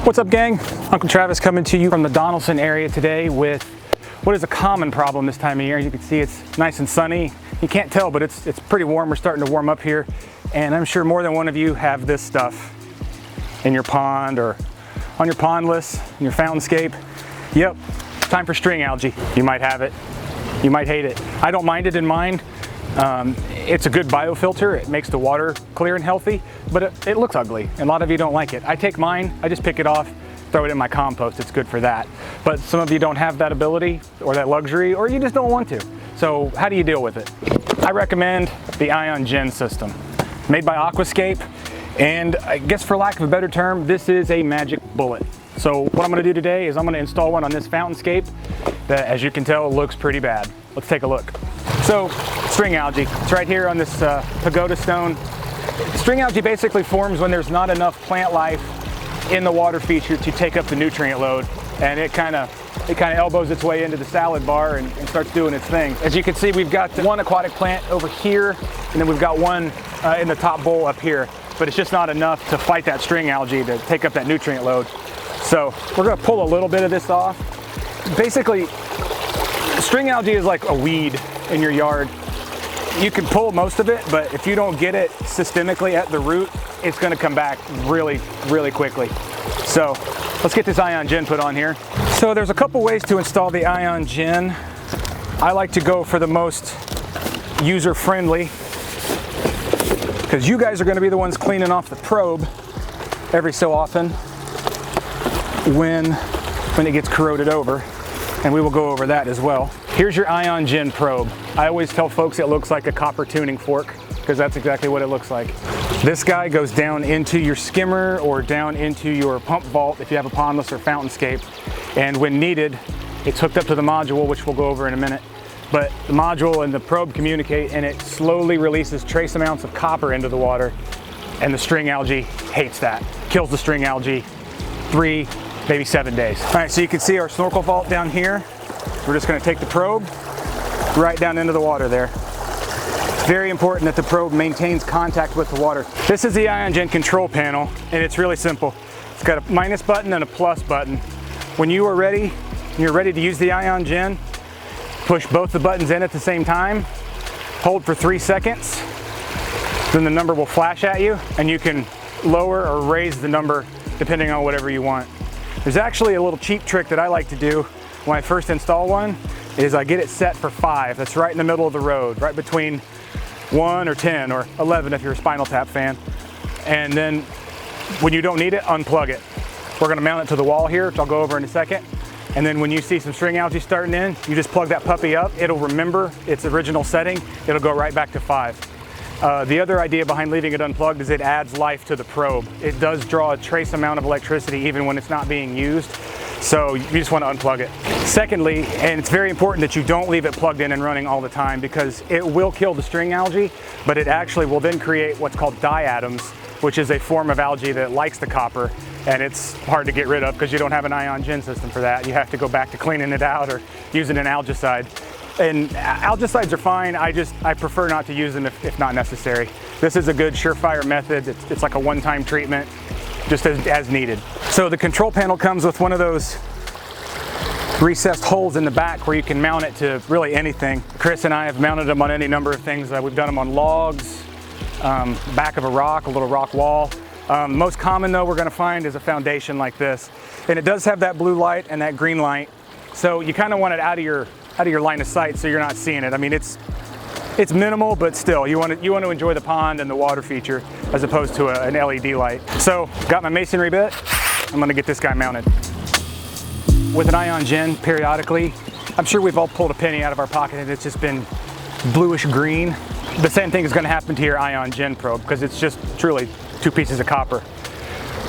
What's up, gang? Uncle Travis coming to you from the Donelson area today with what is a common problem this time of year. You can see it's nice and sunny. You can't tell, but it's pretty warm. We're starting to warm up here, and I'm sure more than one of you have this stuff in your pond or on your pond list, in your fountainscape. Yep, time for string algae. You might have it, you might hate it. I don't mind it in mine. It's a good biofilter. It makes the water clear and healthy, but it looks ugly, and a lot of you don't like it. I take mine, I just pick it off, throw it in my compost. It's good for that. But some of you don't have that ability or that luxury, or you just don't want to. So how do you deal with it? I recommend the IONGEN system, made by Aquascape, and I guess for lack of a better term, this is a magic bullet. So what I'm going to do today is I'm going to install one on this fountainscape that, as you can tell, looks pretty bad. Let's take a look. So, string algae, it's right here on this pagoda stone. String algae basically forms when there's not enough plant life in the water feature to take up the nutrient load, and it kind of elbows its way into the salad bar and starts doing its thing. As you can see, we've got one aquatic plant over here, and then we've got one in the top bowl up here, but it's just not enough to fight that string algae to take up that nutrient load. So we're going to pull a little bit of this off. Basically, string algae is like a weed in your yard. You can pull most of it, but if you don't get it systemically at the root, it's going to come back really, really quickly. So let's get this IONGEN put on here. So there's a couple ways to install the IONGEN. I like to go for the most user-friendly, because you guys are going to be the ones cleaning off the probe every so often when it gets corroded over, and we will go over that as well. Here's your IONGEN probe. I always tell folks it looks like a copper tuning fork, because that's exactly what it looks like. This guy goes down into your skimmer or down into your pump vault if you have a pondless or fountainscape, and when needed, it's hooked up to the module, which we'll go over in a minute. But the module and the probe communicate, and it slowly releases trace amounts of copper into the water, and the string algae hates that. Kills the string algae 3, maybe 7 days. All right, so you can see our snorkel vault down here. We're just going to take the probe right down into the water there. It's very important that the probe maintains contact with the water. This is the IONGEN control panel, and it's really simple. It's got a minus button and a plus button. When you are ready, you're ready to use the IONGEN, push both the buttons in at the same time, hold for 3 seconds, then the number will flash at you, and you can lower or raise the number depending on whatever you want. There's actually a little cheap trick that I like to do when I first install one, is I get it set for 5. That's right in the middle of the road, right between 1 or 10 or 11 if you're a Spinal Tap fan. And then when you don't need it, unplug it. We're going to mount it to the wall here, which I'll go over in a second. And then when you see some string algae starting in, you just plug that puppy up. It'll remember its original setting. It'll go right back to 5. The other idea behind leaving it unplugged is it adds life to the probe. It does draw a trace amount of electricity even when it's not being used. So you just want to unplug it. Secondly, and it's very important that you don't leave it plugged in and running all the time, because it will kill the string algae, but it actually will then create what's called diatoms, which is a form of algae that likes the copper, and it's hard to get rid of because you don't have an IONGEN system for that. You have to go back to cleaning it out or using an algicide. And algicides are fine, I prefer not to use them if not necessary. This is a good surefire method. It's like a one-time treatment, just as needed. So the control panel comes with one of those recessed holes in the back where you can mount it to really anything. Chris and I have mounted them on any number of things. We've done them on logs, back of a rock, a little rock wall. Most common though we're going to find is a foundation like this. And it does have that blue light and that green light. So you kind of want it out of your line of sight so you're not seeing it. I mean, it's minimal, but still, you want to enjoy the pond and the water feature as opposed to an LED light. So, got my masonry bit. I'm going to get this guy mounted. With an IONGEN, periodically, I'm sure we've all pulled a penny out of our pocket and it's just been bluish green. The same thing is going to happen to your IONGEN probe because it's just truly 2 pieces of copper.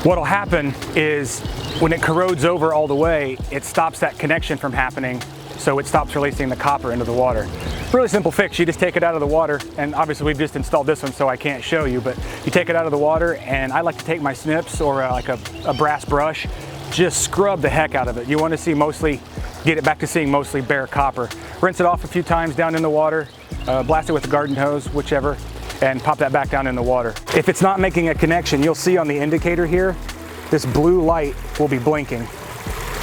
What'll happen is when it corrodes over all the way, it stops that connection from happening, so it stops releasing the copper into the water. Really simple fix. You just take it out of the water, and obviously we've just installed this one so I can't show you, but you take it out of the water, and I like to take my snips or like a brass brush, just scrub the heck out of it. You want to get it back to seeing mostly bare copper. Rinse it off a few times down in the water, blast it with a garden hose, whichever, and pop that back down in the water. If it's not making a connection, you'll see on the indicator here, this blue light will be blinking.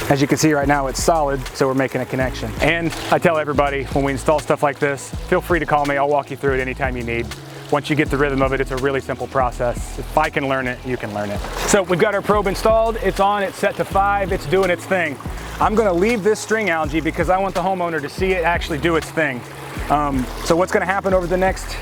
As you can see right now, it's solid, so we're making a connection. And I tell everybody, when we install stuff like this, feel free to call me. I'll walk you through it anytime you need. Once you get the rhythm of it, it's a really simple process. If I can learn it, you can learn it. So we've got our probe installed. It's on, it's set to 5, it's doing its thing. I'm gonna leave this string algae because I want the homeowner to see it actually do its thing. So what's gonna happen over the next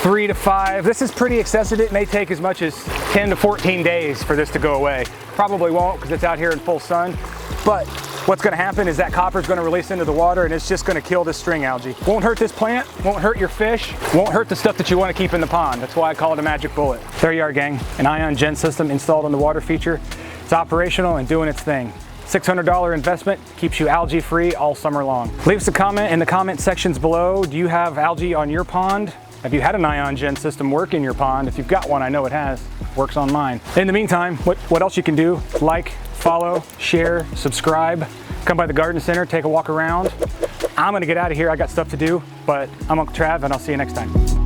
3 to 5, this is pretty excessive. It may take as much as 10 to 14 days for this to go away. Probably won't because it's out here in full sun, but what's gonna happen is that copper is gonna release into the water and it's just gonna kill this string algae. Won't hurt this plant, won't hurt your fish, won't hurt the stuff that you wanna keep in the pond. That's why I call it a magic bullet. There you are, gang. An IONGEN system installed on the water feature. It's operational and doing its thing. $600 investment keeps you algae free all summer long. Leave us a comment in the comment sections below. Do you have algae on your pond? Have you had an IONGEN system work in your pond? If you've got one, I know it has. Works on mine. In the meantime, what else you can do? Like, follow, share, subscribe. Come by the garden center, take a walk around. I'm gonna get out of here. I got stuff to do, but I'm Uncle Trav and I'll see you next time.